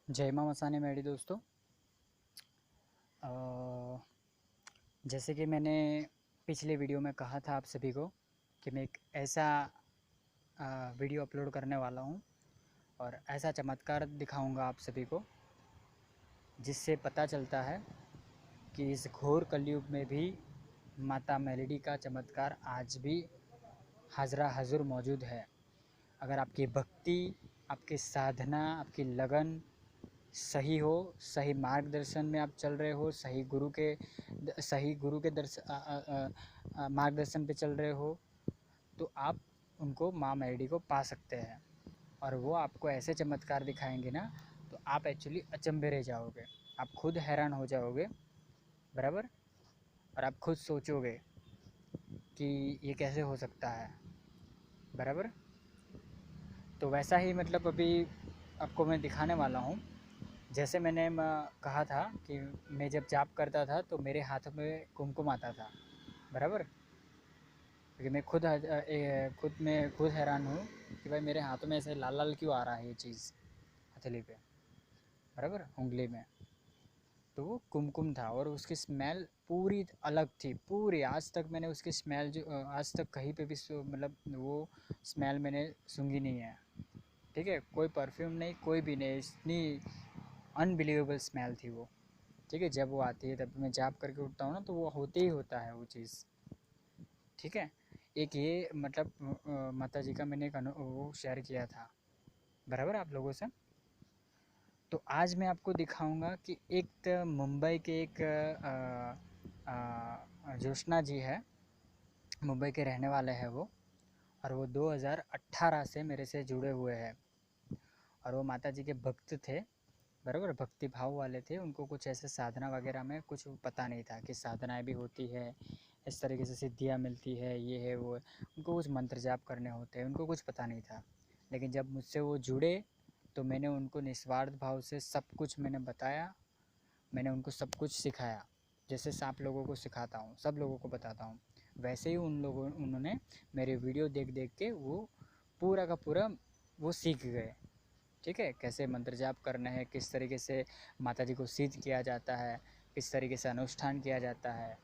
जय मां मसाने मेरी दोस्तों। अ, जैसे कि मैंने पिछले वीडियो में कहा था आप सभी को कि मैं एक ऐसा वीडियो अपलोड करने वाला हूं और ऐसा चमत्कार दिखाऊंगा आप सभी को जिससे पता चलता है कि इस घोर कलयुग में भी माता मेलोडी का चमत्कार आज भी हाज़रा हज़ूर मौजूद है। अगर आपकी भक्ति, आपकी साधना, आपकी लगन सही हो, सही मार्गदर्शन में आप चल रहे हो, सही गुरु के मार्गदर्शन पे चल रहे हो, तो आप उनको माँ मेलोडी को पा सकते हैं। और वो आपको ऐसे चमत्कार दिखाएंगे ना, तो आप एक्चुअली अचंभे रह जाओगे, आप खुद हैरान हो जाओगे, बराबर। और आप खुद सोचोगे कि ये कैसे हो सकता है, बराबर। तो वैसा ही मतलब अभी आपको मैं दिखाने वाला हूँ। जैसे मैंने कहा था कि मैं जब जाप करता था तो मेरे हाथ में कुमकुम आता था, बराबर। क्योंकि मैं खुद हैरान हूँ कि भाई मेरे हाथों में ऐसे लाल लाल क्यों आ रहा है ये चीज़, हथेली पे, बराबर, उंगली में। तो वो कुमकुम था और उसकी स्मेल पूरी अलग थी, पूरी। आज तक मैंने उसकी स्मेल आज तक कहीं पे भी मतलब वो स्मेल मैंने सूंघी नहीं है। ठीक है, कोई परफ्यूम नहीं, कोई भी नहीं, इतनी अनबिलीवेबल स्मेल थी वो। ठीक है, जब वो आती है तब मैं जाप करके उठता हूँ ना, तो वो होते ही होता है वो चीज़। ठीक है, एक ये मतलब माता जी का मैंने एक वो शेयर किया था, बराबर, आप लोगों से। तो आज मैं आपको दिखाऊंगा कि एक मुंबई के एक जोशना जी है, मुंबई के रहने वाले हैं वो। और वो 2018 से मेरे से जुड़े हुए हैं और वो माता जी के भक्त थे, बराबर, भक्ति भाव वाले थे। उनको कुछ ऐसे साधना वगैरह में कुछ पता नहीं था कि साधनाएं भी होती है, इस तरीके से सिद्धियाँ मिलती है, ये है वो है। उनको कुछ मंत्र जाप करने होते हैं, उनको कुछ पता नहीं था। लेकिन जब मुझसे वो जुड़े तो मैंने उनको निस्वार्थ भाव से सब कुछ मैंने बताया, मैंने उनको सब कुछ सिखाया। जैसे आप लोगों को सिखाता हूँ, सब लोगों को बताता हूँ, वैसे ही उन्होंने मेरे वीडियो देख देख के वो पूरा का पूरा वो सीख गए। ठीक है, कैसे मंत्र जाप करना है, किस तरीके से माता जी को सिद्ध किया जाता है, किस तरीके से अनुष्ठान किया जाता है,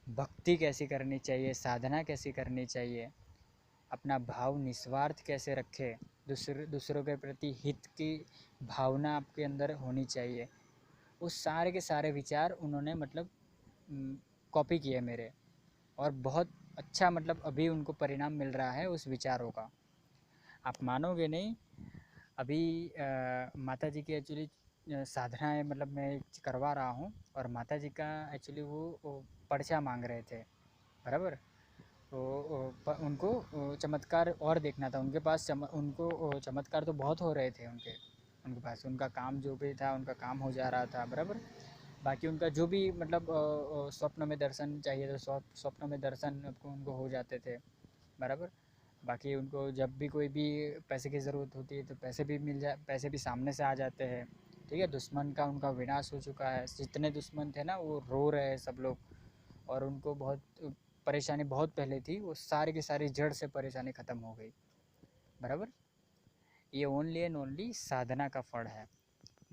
भक्ति कैसी करनी चाहिए, साधना कैसी करनी चाहिए, अपना भाव निस्वार्थ कैसे रखे, दूसरों के प्रति हित की भावना आपके अंदर होनी चाहिए। वो सारे के सारे विचार उन्होंने मतलब कॉपी किए मेरे। और बहुत अच्छा मतलब अभी उनको परिणाम मिल रहा है उस विचारों का, आप मानोगे नहीं। अभी माता जी की एक्चुअली साधनाएँ मतलब मैं करवा रहा हूँ और माता जी का एक्चुअली वो पर्चा मांग रहे थे, बराबर। तो उनको चमत्कार और देखना था उनके पास। उनको चमत्कार तो बहुत हो रहे थे उनके उनके पास। उनका काम जो भी था उनका काम हो जा रहा था, बराबर। बाकी उनका जो भी मतलब स्वप्न में दर्शन चाहिए तो स्वप्न में दर्शन उनको हो जाते थे, बराबर। बाकी उनको जब भी कोई भी पैसे की ज़रूरत होती है तो पैसे भी सामने से आ जाते हैं। ठीक है, दुश्मन का उनका विनाश हो चुका है, जितने दुश्मन थे ना वो रो रहे हैं सब लोग। और उनको बहुत परेशानी बहुत पहले थी, वो सारी की सारी जड़ से परेशानी ख़त्म हो गई, बराबर। ये ओनली एंड ओनली साधना का फल है,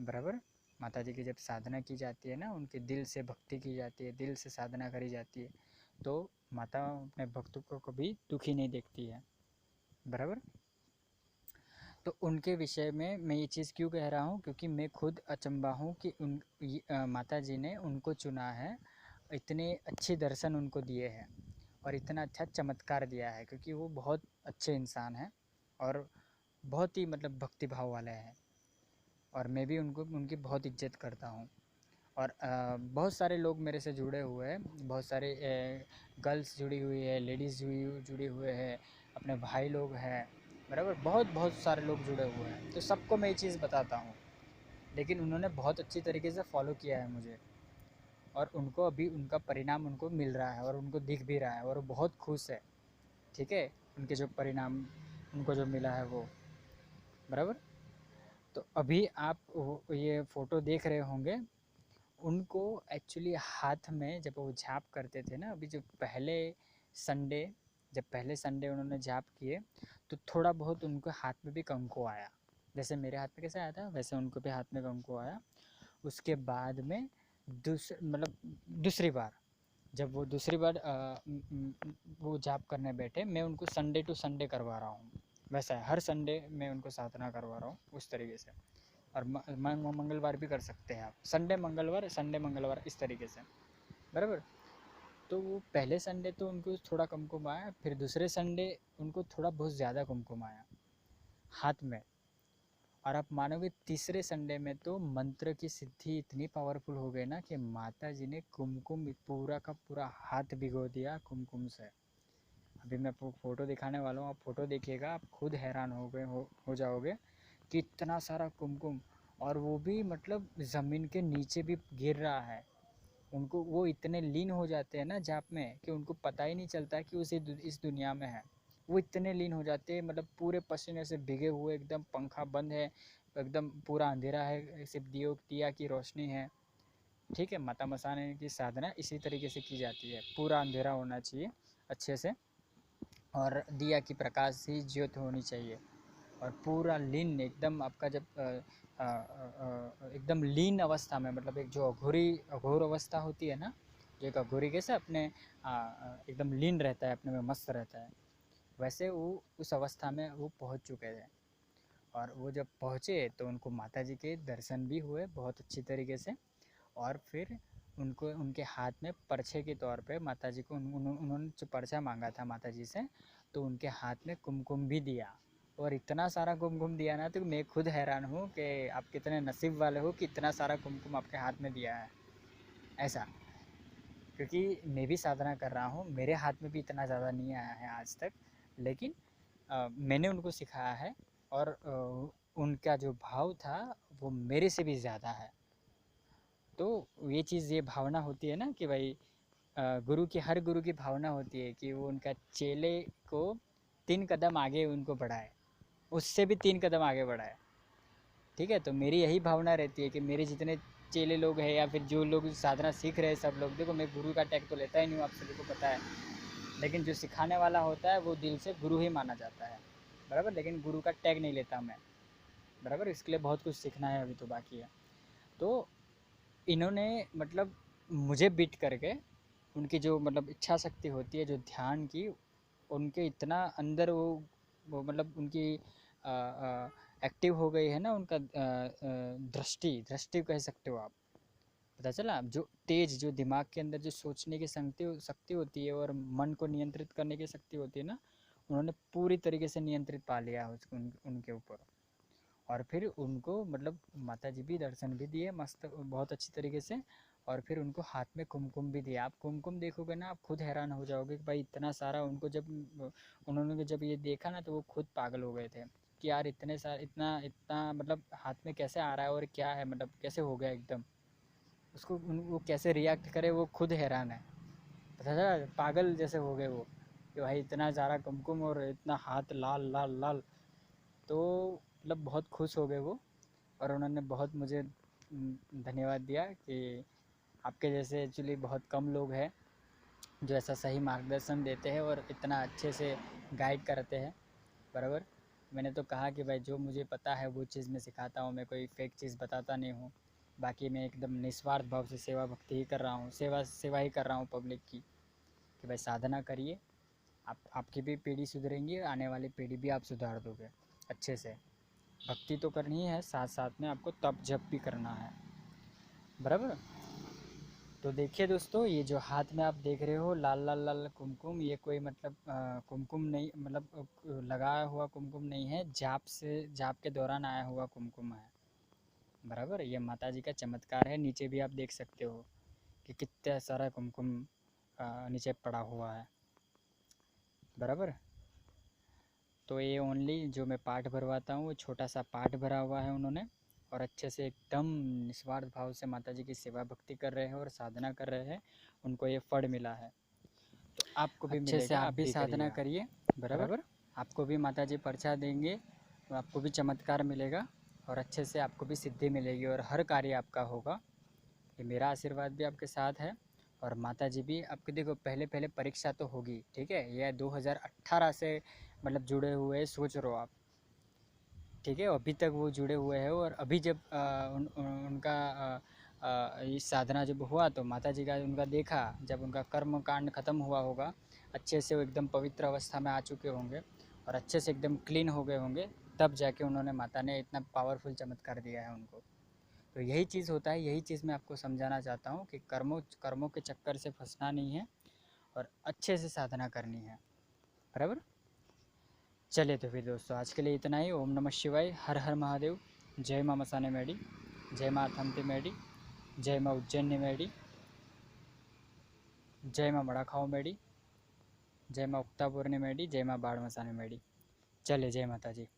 बराबर। माता जी की जब साधना की जाती है ना, उनके दिल से भक्ति की जाती है, दिल से साधना करी जाती है, तो माता अपने भक्तों को कभी दुखी नहीं देखती है, बराबर। तो उनके विषय में मैं ये चीज़ क्यों कह रहा हूँ, क्योंकि मैं खुद अचंभा हूँ कि माता जी ने उनको चुना है, इतने अच्छे दर्शन उनको दिए हैं और इतना अच्छा चमत्कार दिया है, क्योंकि वो बहुत अच्छे इंसान हैं और बहुत ही मतलब भक्ति भाव वाले हैं। और मैं भी उनको उनकी बहुत इज्जत करता हूँ। और बहुत सारे लोग मेरे से जुड़े हुए हैं, बहुत सारे गर्ल्स जुड़ी हुई है, लेडीज़ जुड़ी हुए हैं, अपने भाई लोग हैं, बराबर। बहुत बहुत सारे लोग जुड़े हुए हैं, तो सबको मैं ये चीज़ बताता हूँ। लेकिन उन्होंने बहुत अच्छी तरीके से फॉलो किया है मुझे और उनको अभी उनका परिणाम उनको मिल रहा है और उनको दिख भी रहा है और वो बहुत खुश है। ठीक है, उनके जो परिणाम उनको जो मिला है वो, बराबर। तो अभी आप ये फ़ोटो देख रहे होंगे, उनको एक्चुअली हाथ में जब वो जाप करते थे ना, अभी जो संडे पहले संडे उन्होंने जाप किए, तो थोड़ा बहुत उनको हाथ में भी कंको आया, जैसे मेरे हाथ में कैसे आया था वैसे उनको भी हाथ में कुमकुम आया। उसके बाद में दूसरी बार जब वो दूसरी बार वो जाप करने बैठे, मैं उनको संडे टू संडे करवा रहा हूँ। वैसा है, हर संडे मैं उनको साधना करवा रहा हूँ उस तरीके से। और मंगलवार भी कर सकते हैं आप, संडे मंगलवार इस तरीके से, बराबर। तो वो पहले संडे तो उनको थोड़ा कुमकुम आया, फिर दूसरे संडे उनको थोड़ा बहुत ज़्यादा कुमकुम आया हाथ में। और आप मानोगे तीसरे संडे में तो मंत्र की सिद्धि इतनी पावरफुल हो गई ना कि माता जी ने कुमकुम पूरा का पूरा हाथ भिगो दिया कुमकुम से। अभी मैं आपको फ़ोटो दिखाने वाला हूँ, आप फ़ोटो देखिएगा, आप खुद हैरान हो जाओगे कि इतना सारा कुमकुम। और वो भी मतलब ज़मीन के नीचे भी गिर रहा है। उनको वो इतने लीन हो जाते हैं ना जाप में कि उनको पता ही नहीं चलता कि उसे इस दुनिया में है। वो इतने लीन हो जाते हैं, मतलब पूरे पसीने से भीगे हुए, एकदम पंखा बंद है, एकदम पूरा अंधेरा है, सिर्फ दिया की रोशनी है। ठीक है, माता मसाने की साधना इसी तरीके से की जाती है, पूरा अंधेरा होना चाहिए अच्छे से, और दिया की प्रकाश ही ज्योत होनी चाहिए। और पूरा लीन एकदम आपका जब एकदम लीन अवस्था में, मतलब एक जो अघोर अवस्था होती है ना, जो एक अघोरी कैसे अपने एकदम लीन रहता है, अपने में मस्त रहता है, वैसे वो उस अवस्था में वो पहुंच चुके थे। और वो जब पहुँचे तो उनको माता जी के दर्शन भी हुए बहुत अच्छी तरीके से। और फिर उनको उनके हाथ में परछे के तौर पे माता जी को उन्होंने जो परछा मांगा था माता जी से, तो उनके हाथ में कुमकुम भी दिया। और इतना सारा कुमकुम दिया ना, तो मैं खुद हैरान हूँ कि आप कितने नसीब वाले हो कि इतना सारा कुमकुम आपके हाथ में दिया है ऐसा। क्योंकि मैं भी साधना कर रहा हूँ, मेरे हाथ में भी इतना ज़्यादा नहीं आया है आज तक, लेकिन मैंने उनको सिखाया है। और उनका जो भाव था वो मेरे से भी ज़्यादा है। तो ये चीज़, ये भावना होती है ना कि भाई हर गुरु की भावना होती है कि वो उनका चेले को 3 कदम आगे उनको बढ़ाए, उससे भी 3 कदम आगे बढ़ाए। ठीक है, तो मेरी यही भावना रहती है कि मेरे जितने चेले लोग हैं या फिर जो लोग साधना सीख रहे हैं, सब लोग, देखो मैं गुरु का टैग तो लेता ही नहीं हूँ, आप सभी को पता है। लेकिन जो सिखाने वाला होता है वो दिल से गुरु ही माना जाता है, बराबर। लेकिन गुरु का टैग नहीं लेता मैं, बराबर। इसके लिए बहुत कुछ सीखना है, अभी तो बाकी है। तो इन्होंने मतलब मुझे बीट करके, उनकी जो मतलब इच्छा शक्ति होती है जो ध्यान की, उनके इतना अंदर वो मतलब उनकी एक्टिव हो गई है ना, उनका दृष्टि दृष्टि कह सकते हो आप। पता चला, जो तेज, जो दिमाग के अंदर जो सोचने की शक्ति शक्ति होती है और मन को नियंत्रित करने की शक्ति होती है ना, उन्होंने पूरी तरीके से नियंत्रित पा लिया उनके ऊपर। और फिर उनको मतलब माता जी भी दर्शन भी दिए मस्त बहुत अच्छी तरीके से। और फिर उनको हाथ में कुमकुम भी दिया। आप कुमकुम देखोगे ना, आप खुद हैरान हो जाओगे कि भाई इतना सारा। उनको जब उन्होंने जब ये देखा ना, तो वो खुद पागल हो गए थे कि यार इतने सारे, इतना इतना मतलब हाथ में कैसे आ रहा है और क्या है, मतलब कैसे हो गया एकदम। उसको वो कैसे रिएक्ट करे, वो खुद हैरान है। पता चला, पागल जैसे हो गए वो कि भाई इतना सारा कुमकुम और इतना हाथ लाल लाल लाल। तो मतलब बहुत खुश हो गए वो। और उन्होंने बहुत मुझे धन्यवाद दिया कि आपके जैसे एक्चुअली बहुत कम लोग हैं जो ऐसा सही मार्गदर्शन देते हैं और इतना अच्छे से गाइड करते हैं, बराबर। मैंने तो कहा कि भाई जो मुझे पता है वो चीज़ मैं सिखाता हूँ, मैं कोई फेक चीज़ बताता नहीं हूँ। बाकी मैं एकदम निस्वार्थ भाव से सेवा भक्ति ही कर रहा हूँ, सेवा सेवा ही कर रहा हूँ पब्लिक की। कि भाई साधना करिए, आपकी भी पीढ़ी सुधरेंगी, आने वाली पीढ़ी भी आप सुधार दोगे अच्छे से। भक्ति तो करनी है, साथ साथ में आपको तप जप भी करना है, बराबर। तो देखिए दोस्तों, ये जो हाथ में आप देख रहे हो लाल लाल लाल कुमकुम, ये कोई मतलब कुमकुम नहीं, मतलब लगाया हुआ कुमकुम नहीं है, जाप के दौरान आया हुआ कुमकुम है, बराबर। ये माता जी का चमत्कार है। नीचे भी आप देख सकते हो कि कितना सारा कुमकुम नीचे पड़ा हुआ है, बराबर। तो ये ओनली जो मैं पाठ भरवाता हूँ, वो छोटा सा पाठ भरा हुआ है उन्होंने। और अच्छे से एकदम निस्वार्थ भाव से माता जी की सेवा भक्ति कर रहे हैं और साधना कर रहे हैं, उनको ये फल मिला है। तो आपको भी अच्छे से आप भी साधना करिए, बराबर। आपको भी माता जी परछा देंगे, तो आपको भी चमत्कार मिलेगा और अच्छे से आपको भी सिद्धि मिलेगी और हर कार्य आपका होगा। ये मेरा आशीर्वाद भी आपके साथ है। और माता जी भी आपके, देखो पहले पहले परीक्षा तो होगी, ठीक है। यह 2018 से मतलब जुड़े हुए सोच रहे हो आप, ठीक है। अभी तक वो जुड़े हुए हैं और अभी जब उनका इस साधना जब हुआ तो माता जी का उनका देखा, जब उनका कर्म कांड खत्म हुआ होगा, अच्छे से वो एकदम पवित्र अवस्था में आ चुके होंगे और अच्छे से एकदम क्लीन हो गए होंगे, तब जाके उन्होंने माता ने इतना पावरफुल चमत्कार दिया है उनको। तो यही चीज़ होता है, यही चीज़ मैं आपको समझाना चाहता हूँ कि कर्मों के चक्कर से फंसना नहीं है और अच्छे से साधना करनी है, बराबर। चलिए तो फिर दोस्तों आज के लिए इतना ही। ओम नमः शिवाय, हर हर महादेव, जय माँ मसाने मेडी, जय माँ थमती मेडी, जय माँ उज्जैनी मेडी, जय माँ मड़ाखाओ मेडी, जय माँ उक्तापुरनी मेडी, जय माँ बाढ़ मसाने मेडी। चलिए, जय माता जी।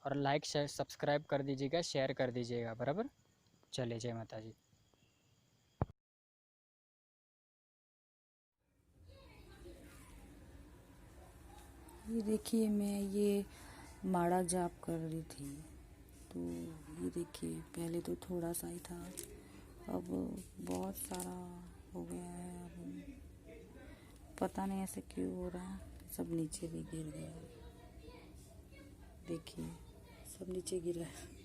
और लाइक शेयर सब्सक्राइब कर दीजिएगा, शेयर कर दीजिएगा, बराबर। चलिए, जय माता जी। ये देखिए, मैं ये माड़ा जाप कर रही थी, तो ये देखिए पहले तो थोड़ा सा ही था, अब बहुत सारा हो गया है। अब पता नहीं ऐसे क्यों हो रहा है, सब नीचे भी गिर गया। देखिए सब नीचे गिरा है।